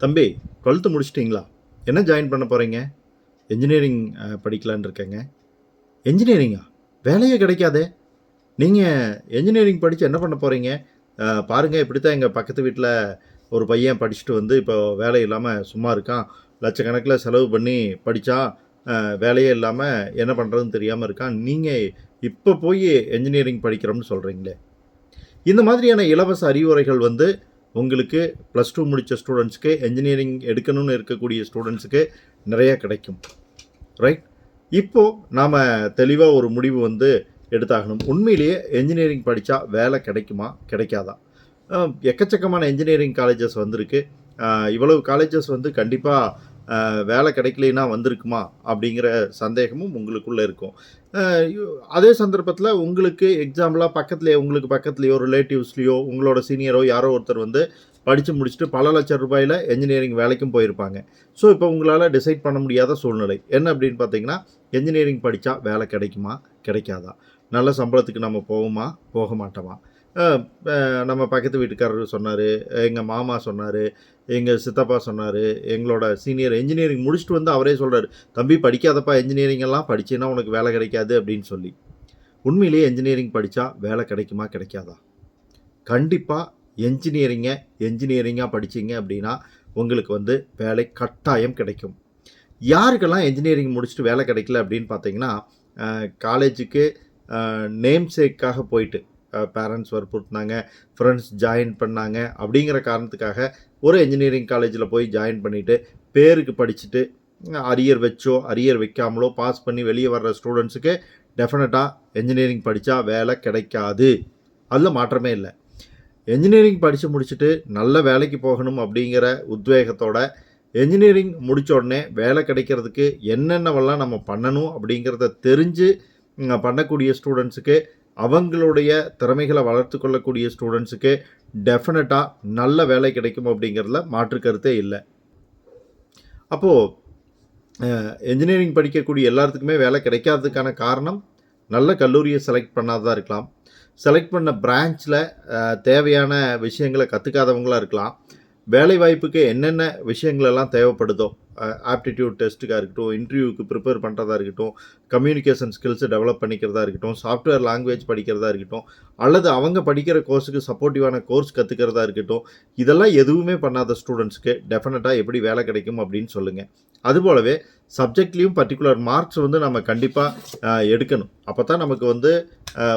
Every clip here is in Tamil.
தம்பி 12th முடிச்சிட்டிங்களா? என்ன ஜாயின் பண்ண போறீங்க? என்ஜினியரிங் படிக்கலான்னு இருக்கேங்க. என்ஜினியரிங்கா? வேலையே கிடைக்காதே! நீங்க என்ஜினியரிங் படிச்சு என்ன பண்ண போறீங்க? பாருங்க இப்படித்தான் எங்க பக்கத்து வீட்ல ஒரு பையன் படிச்சுட்டு வந்து இப்போ வேலை இல்லாம சும்மா இருக்கான். லட்சக்கணக்கில செலவு பண்ணி படிச்சான். வேலையே இல்லாம என்ன பண்றதுன்னு தெரியாம இருக்கான். நீங்க இப்போ போய் என்ஜினியரிங் படிக்கிறோம்னு சொல்றீங்களே! இந்த மாதிரியான இலவச அறிவுரைகள் வந்து உங்களுக்கு +2 முடித்த ஸ்டூடெண்ட்ஸ்க்கு என்ஜினியரிங் எடுக்கணும்னு இருக்கக்கூடிய ஸ்டூடெண்ட்ஸுக்கு நிறைய கிடைக்கும். ரைட்? இப்போ நாம தெளிவா ஒரு முடிவு வந்து எடுத்தாகணும். உண்மையிலேயே என்ஜினியரிங் படிச்சா வேலை கிடைக்குமா? கிடைக்காதா? எக்கச்சக்கமான என்ஜினியரிங் காலேஜஸ் வந்திருக்கு. இவ்வளவு காலேஜஸ் வந்து கண்டிப்பா வேலை கிடைக்கலைன்னா வந்திருக்குமா? அப்படிங்கிற சந்தேகமும் உங்களுக்குள்ள இருக்கும். அ யு அதே சந்தர்ப்பத்தில உங்களுக்கு உங்களுக்கு பக்கத்திலேயோ, ரிலேட்டிவ்ஸ்லயோ, உங்களோட சீனியரோ யாரோ ஒருத்தர் வந்து படிச்சு முடிச்சுட்டு பல லட்சம் ரூபாயில என்ஜினியரிங் வேலைக்கும் போயிருப்பாங்க. ஸோ, இப்போ உங்களால டிசைட் பண்ண முடியாத சூழ்நிலை. என்ன அப்படின்னு பார்த்தீங்கன்னா, என்ஜினியரிங் படிச்சா வேலை கிடைக்குமா? கிடைக்காதா? நல்ல சம்பளத்துக்கு நம்ம போவோமா? போக மாட்டோமா? அ ப நம்ம பக்கத்து வீட்டுக்காரரு சொன்னாரு, எங்க மாமா சொன்னாரு, எங்க சித்தப்பா சொன்னாரு, எங்களோட சீனியர் என்ஜினியரிங் முடிச்சுட்டு வந்து அவரே சொல்றாரு, "தம்பி படிக்காதப்பா என்ஜினியரிங் எல்லாம் படிச்சீன்னா உனக்கு வேலை கிடைக்காது" அப்படின்னு சொல்லி. உண்மையிலேயே என்ஜினியரிங் படிச்சா வேலை கிடைக்குமா? கிடைக்காதா? கண்டிப்பா என்ஜினியரிங்க என்ஜினியரிங்கா படிச்சீங்க அப்படின்னா, உங்களுக்கு வந்து வேலை கட்டாயம் கிடைக்கும். யாருக்கெல்லாம் என்ஜினியரிங் முடிச்சுட்டு வேலை கிடைக்கல அப்படின்னு பார்த்தீங்கன்னா, காலேஜுக்கு நேம் சேக்காக போயிட்டு, பேரண்ட்ஸ் வற்புறுத்துனாங்க, ஃப்ரெண்ட்ஸ் ஜாயின் பண்ணாங்க அப்படிங்கிற காரணத்துக்காக ஒரு என்ஜினியரிங் காலேஜில் போய் ஜாயின் பண்ணிட்டு, பேருக்கு படிச்சுட்டு, அரியர் வச்சோ, அரியர் வைக்காமலோ பாஸ் பண்ணி வெளியே வர்ற ஸ்டூடெண்ட்ஸுக்கு டெஃபினட்டா என்ஜினியரிங் படிச்சா வேலை கிடைக்காது. அதில மாற்றமே இல்ல. என்ஜினியரிங் படிச்சு முடிச்சுட்டு நல்ல வேலைக்கு போகணும் அப்படிங்கிற உத்வேகத்தோட, என்ஜினியரிங் முடிச்ச உடனே வேலை கிடைக்கிறதுக்கு என்னென்னவெல்லாம் நம்ம பண்ணணும் அப்படிங்கிறத தெரிஞ்சு பண்ணக்கூடிய ஸ்டூடெண்ட்ஸுக்கு, அவங்களுடைய திறமைகள வளர்த்துக் கொள்ளக்கூடிய ஸ்டூடெண்ட்ஸுக்கு டெஃபினட்டா நல்ல வேலை கிடைக்கும் அப்படிங்கிறதுல மாற்று கருத்தே இல்ல. அப்போ என்ஜினியரிங் படிக்கக்கூடிய எல்லாத்துக்குமே வேலை கிடைக்காததுக்கான காரணம், நல்ல கல்லூரிய செலக்ட் பண்ணாததா இருக்கலாம். செலக்ட் பண்ண பிரான்ச்சில தேவையான விஷயங்கள கத்துக்காதவங்களா இருக்கலாம். வேலைவாய்ப்புக்கு என்னென்ன விஷயங்கள் எல்லாம் தேவைப்படுதோ, ஆப்டிட்யூட் டெஸ்ட்டுக்கா இருக்கட்டும், இன்டர்வியூக்கு ப்ரிப்பேர் பண்ணுறதா இருக்கட்டும், கம்யூனிகேஷன் ஸ்கில்ஸை டெவலப் பண்ணிக்கிறதா இருக்கட்டும், சாஃப்ட்வேர் லாங்குவேஜ் படிக்கிறதா இருக்கட்டும், அல்லது அவங்க படிக்கிற கோர்ஸுக்கு சப்போர்ட்டிவான கோர்ஸ் கத்துக்கிறதா இருக்கட்டும், இதெல்லாம் எதுவுமே பண்ணாத ஸ்டூடெண்ட்ஸ்க்கு டெஃபினட்டா எப்படி வேலை கிடைக்கும் அப்படின்னு சொல்லுங்க. அதுபோலவே சப்ஜெக்ட்லயும் பர்ட்டிகுலர் மார்க்ஸ் வந்து நம்ம கண்டிப்பா எடுக்கணும். அப்பதான் நமக்கு வந்து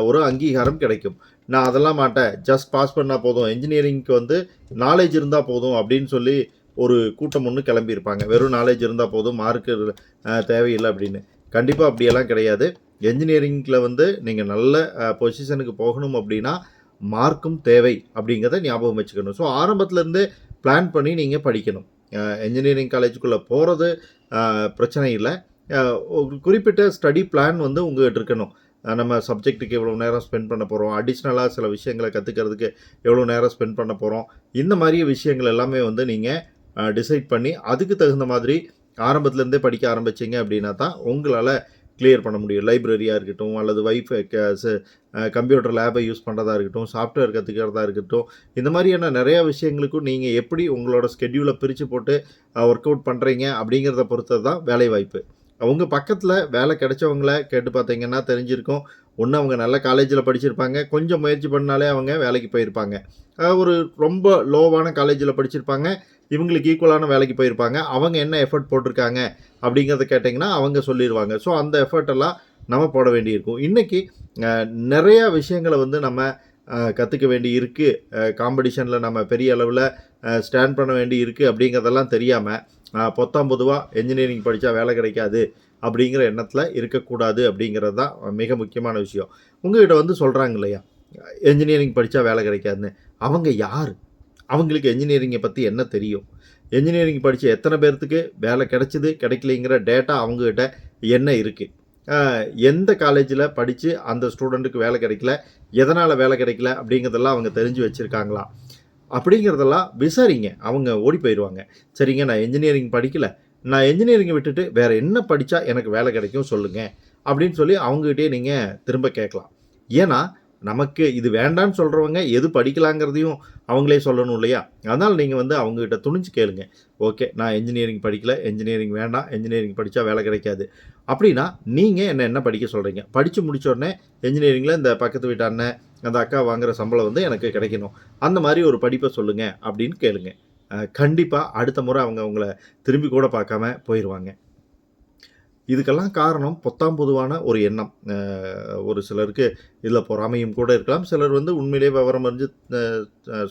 ஒரு அங்கீகாரம் கிடைக்கும். நான் அதெல்லாம் மாட்டேன். ஜஸ்ட் பாஸ் பண்ணா போதும். என்ஜினியரிங்க்கு வந்து நாலேட்ஜ் இருந்தா போதும் அப்படின்னு சொல்லி ஒரு கூட்டம் ஒண்ணு கிளம்பியிருப்பாங்க. வெறும் நாலேட்ஜ் இருந்தா போதும், மார்க் தேவையில்ல அப்படின்னு. கண்டிப்பா அப்படியெல்லாம் கிடையாது. என்ஜினியரிங்ல வந்து நீங்க நல்ல பொசிஷனுக்கு போகணும் அப்படின்னா, மார்க்கும் தேவை அப்படிங்கிறத ஞாபகம் வச்சுக்கணும். ஸோ ஆரம்பத்துல இருந்தே பிளான் பண்ணி நீங்க படிக்கணும். என்ஜினியரிங் காலேஜுக்குள்ள போறது பிரச்சனை இல்ல. ஒரு குறிப்பிட்ட ஸ்டடி பிளான் வந்து உங்ககிட்ட இருக்கணும். நம்ம சப்ஜெக்ட்டுக்கு எவ்வளோ நேரம் ஸ்பெண்ட் பண்ண போறோம், அடிஷ்னலா சில விஷயங்கள கத்துக்கிறதுக்கு எவ்வளோ நேரம் ஸ்பெண்ட் பண்ண போறோம். இந்த மாரி விஷயங்கள் எல்லாமே வந்து நீங்க டிசைட் பண்ணி, அதுக்கு தகுந்த மாதிரி ஆரம்பத்துலேருந்தே படிக்க ஆரம்பிச்சீங்க அப்படின்னா தான், உங்களால கிளியர் பண்ண முடியும். லைப்ரரியா இருக்கட்டும், அல்லது வைஃபை க ச கம்ப்யூட்டர் லேபை யூஸ் பண்ணுறதா இருக்கட்டும், சாஃப்ட்வேர் கத்துக்கிறதா இருக்கட்டும், இந்த மாதிரியான நிறையா விஷயங்களுக்கும் நீங்க எப்படி உங்களோட ஸ்கெட்யூல பிரிச்சு போட்டு ஒர்க் அவுட் பண்றீங்க அப்படிங்கிறத பொறுத்தது தான் வேலைவாய்ப்பு. உங்க பக்கத்துல வேலை கிடைச்சவங்கள கேட்டு பார்த்தீங்கன்னா தெரிஞ்சிருக்கும். ஒண்ணு அவங்க நல்ல காலேஜ்ல படிச்சிருப்பாங்க. கொஞ்சம் முயற்சி பண்ணாலே அவங்க வேலைக்கு போயிருப்பாங்க. ஒரு ரொம்ப லோவான காலேஜ்ல படிச்சிருப்பாங்க. இவங்களுக்கு ஈக்குவலான வேலைக்கு போயிருப்பாங்க. அவங்க என்ன எஃபோர்ட் போட்டிருக்காங்க அப்படிங்கிறத கேட்டீங்கன்னா, அவங்க சொல்லிருவாங்க. ஸோ அந்த எஃபோர்ட் எல்லாம் நம்ம போட வேண்டியிருக்கும். இன்னைக்கு அ நெறைய விஷயங்கள வந்து நம்ம கத்துக்க வேண்டி இருக்கு. காம்படிஷன்ல நம்ம பெரிய அளவுல ஸ்டாண்ட் பண்ண வேண்டி இருக்கு அப்படிங்கிறதெல்லாம் தெரியாம, பொத்தாம் பொதுவா என்ஜினியரிங் படிச்சா வேலை கிடைக்காது அப்படிங்கிற எண்ணத்துல இருக்கக்கூடாது அப்படிங்கிறது தான் மிக முக்கியமான விஷயம். உங்ககிட்ட வந்து சொல்றாங்க இல்லையா, என்ஜினியரிங் படிச்சா வேலை கிடைக்காதுன்னு. அவங்க யாரு? அவங்களுக்கு என்ஜினியரிங்க பத்தி என்ன தெரியும்? என்ஜினியரிங் படிச்ச எத்தன பேர்த்துக்கு வேலை கிடைச்சது, கிடைக்கலைங்கிற டேட்டா அவங்ககிட்ட என்ன இருக்கு? அ எந்த காலேஜ்ல படிச்சு அந்த ஸ்டூடண்ட்டுக்கு வேலை கிடைக்கல, எதனால வேலை கிடைக்கல அப்படிங்கிறதெல்லாம் அவங்க தெரிஞ்சு வச்சிருக்காங்களா? அப்படிங்கிறதெல்லாம் விசாரிங்க. அவங்க ஓடி போயிருவாங்க. சரிங்க, நான் என்ஜினியரிங் படிக்கல. நான் என்ஜினியரிங்க விட்டுட்டு வேற என்ன படிச்சா எனக்கு வேலை கிடைக்கும் சொல்லுங்க. அப்படின்னு சொல்லி அவங்ககிட்டயே நீங்க திரும்ப கேட்கலாம். ஏன்னா, நமக்கு இது வேண்டான்னு சொல்கிறவங்க எது படிக்கலாங்கிறதையும் அவங்களே சொல்லணும் இல்லையா? அதனால் நீங்கள் வந்து அவங்ககிட்ட துணிஞ்சு கேளுங்க. ஓகே, நான் என்ஜினியரிங் படிக்கல, என்ஜினியரிங் வேண்டாம், என்ஜினியரிங் படித்தா வேலை கிடைக்காது. அப்படின்னா நீங்கள் என்ன படிக்க சொல்கிறீங்க? படித்து முடிச்ச உடனே என்ஜினியரிங்கில் இந்த பக்கத்து வீட்டு அண்ணன், அந்த அக்கா வாங்குகிற சம்பளம் வந்து எனக்கு கிடைக்கணும். அந்த மாதிரி ஒரு படிப்பை சொல்லுங்கள் அப்படின்னு கேளுங்க. கண்டிப்பாக அடுத்த முறை அவங்க உங்களை திரும்பி கூட பார்க்காம போயிடுவாங்க. இதுக்கெல்லாம் காரணம் பொத்தாம் பொதுவான ஒரு எண்ணம். ஒரு சிலருக்கு இதில் பொறாமையும் கூட இருக்கலாம். சிலர் வந்து உண்மையிலே விவரம் அறிஞ்சு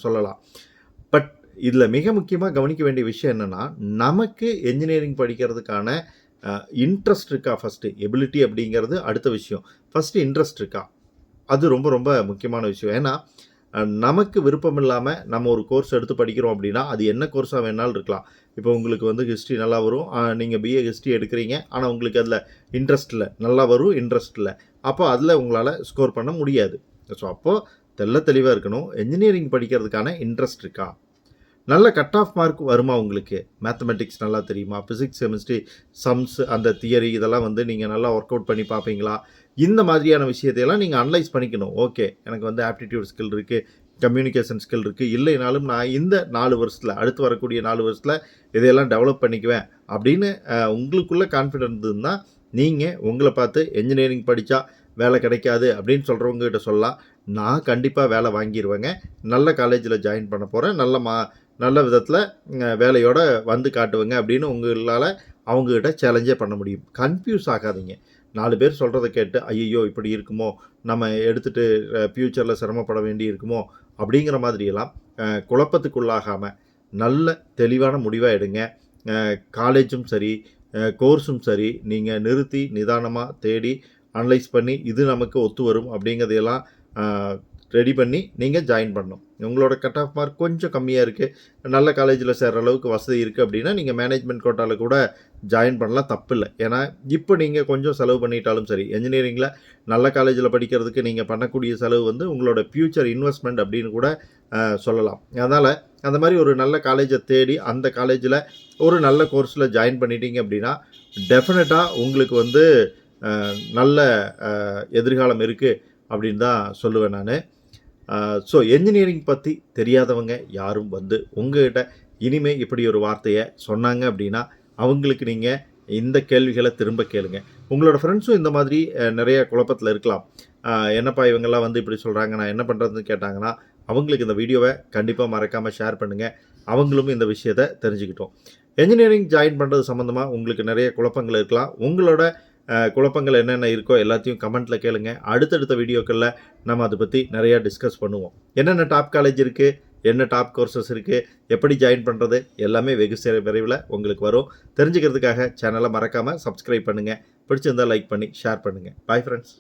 சொல்லலாம். பட் இதில் மிக முக்கியமாக கவனிக்க வேண்டிய விஷயம் என்னென்னா, நமக்கு என்ஜினியரிங் படிக்கிறதுக்கான இன்ட்ரெஸ்ட் இருக்கா ஃபஸ்ட்டு. எபிலிட்டி அப்படிங்கிறது அடுத்த விஷயம். ஃபஸ்ட்டு இன்ட்ரெஸ்ட் இருக்கா? அது ரொம்ப ரொம்ப முக்கியமான விஷயம். ஏன்னா நமக்கு விருப்பம் இல்லாமல் நம்ம ஒரு கோர்ஸ் எடுத்து படிக்கிறோம் அப்படின்னா, அது என்ன கோர்ஸாக வேணாலும் இருக்கலாம். இப்போ உங்களுக்கு வந்து ஹிஸ்ட்ரி நல்லா வரும், நீங்கள் பிஏ ஹிஸ்ட்ரி எடுக்கிறீங்க, ஆனால் உங்களுக்கு அதில் இன்ட்ரெஸ்ட் இல்லை. நல்லா வரும், இன்ட்ரெஸ்ட் இல்லை. அப்போ அதில் உங்களால் ஸ்கோர் பண்ண முடியாது. ஸோ அப்போது தெளிவாக இருக்கணும். என்ஜினியரிங் படிக்கிறதுக்கான இன்ட்ரெஸ்ட் இருக்கா? நல்ல கட் ஆஃப் மார்க் வருமா உங்களுக்கு? மேத்தமெட்டிக்ஸ் நல்லா தெரியுமா? ஃபிசிக்ஸ், கெமிஸ்ட்ரி, சம்ஸ், அந்த தியரி இதெல்லாம் வந்து நீங்கள் நல்லா ஒர்க் அவுட் பண்ணி பார்ப்பீங்களா? இந்த மாதிரியான விஷயத்தையெல்லாம் நீங்கள் அனலைஸ் பண்ணிக்கணும். ஓகே, எனக்கு வந்து ஆப்டிடியூட் ஸ்கில் இருக்குது, கம்யூனிகேஷன் ஸ்கில் இருக்குது. இல்லைனாலும் நான் இந்த 4 வருஷத்தில், அடுத்து வரக்கூடிய 4 வருஷத்தில் இதையெல்லாம் டெவலப் பண்ணிக்குவேன் அப்படின்னு உங்களுக்குள்ள கான்ஃபிடென்ட் இருந்தால், நீங்கள் உங்களை பார்த்து என்ஜினியரிங் படித்தா வேலை கிடைக்காது அப்படின்னு சொல்கிறவங்ககிட்ட சொல்லலாம். நான் கண்டிப்பாக வேலை வாங்கிடுவேங்க. நல்ல காலேஜில் ஜாயின் பண்ண போகிறேன். நல்ல விதத்தில் வேலையோட வந்து காட்டுவேங்க அப்படின்னு உங்களால் அவங்ககிட்ட சேலஞ்சே பண்ண முடியும். கன்ஃபியூஸ் ஆகாதீங்க. 4 பேர் சொல்கிறத கேட்டு ஐயையோ இப்படி இருக்குமோ, நம்ம எடுத்துகிட்டு ஃப்யூச்சரில் சிரமப்பட வேண்டி இருக்குமோ அப்படிங்கிற மாதிரியெல்லாம் குழப்பத்துக்குள்ளாகாமல் நல்ல தெளிவான முடிவாக எடுங்க. காலேஜும் சரி, கோர்ஸும் சரி, நீங்கள் நிறுத்தி நிதானமாக தேடி அனலைஸ் பண்ணி இது நமக்கு ஒத்து வரும் அப்படிங்கிறதையெல்லாம் ரெடி பண்ணி நீங்கள் ஜாயின் பண்ணணும். உங்களோட கட் ஆஃப் மார்க் கொஞ்சம் கம்மியாக இருக்குது, நல்ல காலேஜில் சேர்கிற அளவுக்கு வசதி இருக்குது அப்படின்னா நீங்கள் மேனேஜ்மெண்ட் கோட்டாவில் கூட ஜாயின் பண்ணலாம், தப்பு இல்லை. ஏன்னா இப்போ நீங்கள் கொஞ்சம் செலவு பண்ணிட்டாலும் சரி, என்ஜினியரிங்கில் நல்ல காலேஜில் படிக்கிறதுக்கு நீங்கள் பண்ணக்கூடிய செலவு வந்து உங்களோட ஃப்யூச்சர் இன்வெஸ்ட்மெண்ட் அப்படின்னு கூட சொல்லலாம். அதனால் அந்த மாதிரி ஒரு நல்ல காலேஜை தேடி அந்த காலேஜில் ஒரு நல்ல கோர்ஸில் ஜாயின் பண்ணிட்டீங்க அப்படின்னா டெஃபினட்டாக உங்களுக்கு வந்து நல்ல எதிர்காலம் இருக்குது அப்படின்னு தான் சொல்லுவேன் நான். ஸோ என்ஜினியரிங் பற்றி தெரியாதவங்க யாரும் வந்து உங்கள்கிட்ட இனிமேல் இப்படி ஒரு வார்த்தையை சொன்னாங்க அப்படின்னா அவங்களுக்கு நீங்கள் இந்த கேள்விகளை திரும்ப கேளுங்க. உங்களோட ஃப்ரெண்ட்ஸும் இந்த மாதிரி நிறைய குழப்பத்தில் இருக்கலாம். என்னப்பா இவங்கெல்லாம் வந்து இப்படி சொல்கிறாங்க, நான் என்ன பண்ணுறதுன்னு கேட்டாங்கன்னா அவங்களுக்கு இந்த வீடியோவை கண்டிப்பாக மறக்காமல் ஷேர் பண்ணுங்கள். அவங்களும் இந்த விஷயத்தை தெரிஞ்சுக்கிட்டோம். என்ஜினியரிங் ஜாயின் பண்ணுறது சம்மந்தமாக உங்களுக்கு நிறைய குழப்பங்கள் இருக்கலாம். உங்களோட குழப்பங்கள் என்னென்ன இருக்கோ எல்லாத்தையும் கமெண்ட்டில் கேளுங்க. அடுத்தடுத்த வீடியோக்களில் நம்ம அதை பற்றி நிறையா டிஸ்கஸ் பண்ணுவோம். என்னென்ன டாப் காலேஜ் இருக்குது, என்ன டாப் கோர்சஸ் இருக்குது, எப்படி ஜாயின் பண்ணுறது, எல்லாமே வெகு விரைவில் உங்களுக்கு வரும். தெரிஞ்சுக்கிறதுக்காக சேனலை மறக்காமல் சப்ஸ்கிரைப் பண்ணுங்கள். பிடிச்சிருந்தால் லைக் பண்ணி ஷேர் பண்ணுங்கள். Bye friends.